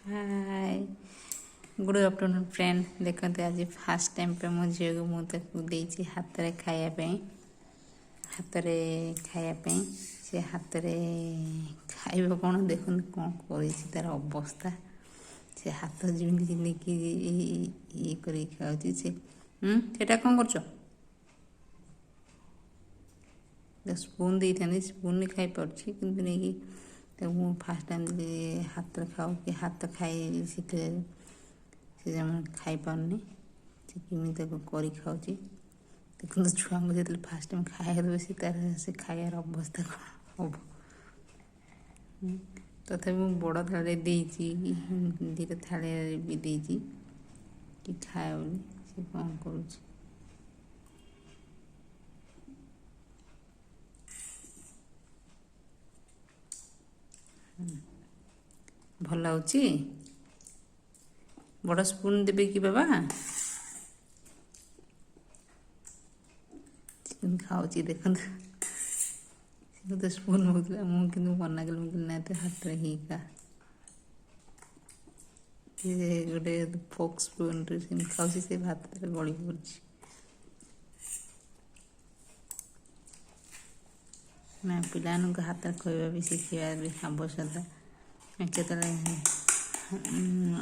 Hi good afternoon friend देखते आज fast time पे मो झील को मुझे हाथ में खायापी से हाथ में खाइब कौन देखते कौन कर अवस्था से हाथ जमी ये खाऊँ से कौन कर स्पून दे था स्पून खाई पार्टी कि नहीं कि फास्ट टाइम हाथ खाऊ कि हाथ खाई शिखे से खाई पारनी से किमी कर खाऊँ देखो छुआ को जो फास्ट टाइम खाया देवे से तार से खायार अवस्था कौन हम तथा बड़ थाली दीटा थाली भी देती कि खाए बोली से कौन कर भल लाଗୁଛି बड़ स्पून देवे कि बाबा खाऊँ देखो तो स्पून होता मुझे मना कल मुझे ना तो हाथ में ही खा गोटे फोक स्पून खाऊँ से भात गली पड़ ना पिला हाथ खोवा भी शिखा भी आवश्यकता केतले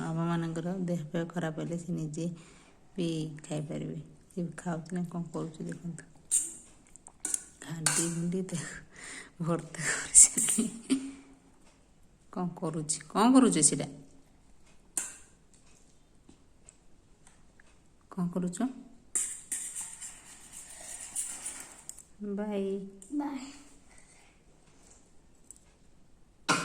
आम मानकर देह पे खराब है से निजे भी खाई पारे सी खाऊँ कौन कर देखो घाटी गुंडी देख भर्ती कर कौन करुचे कौन करुच बाय बाय।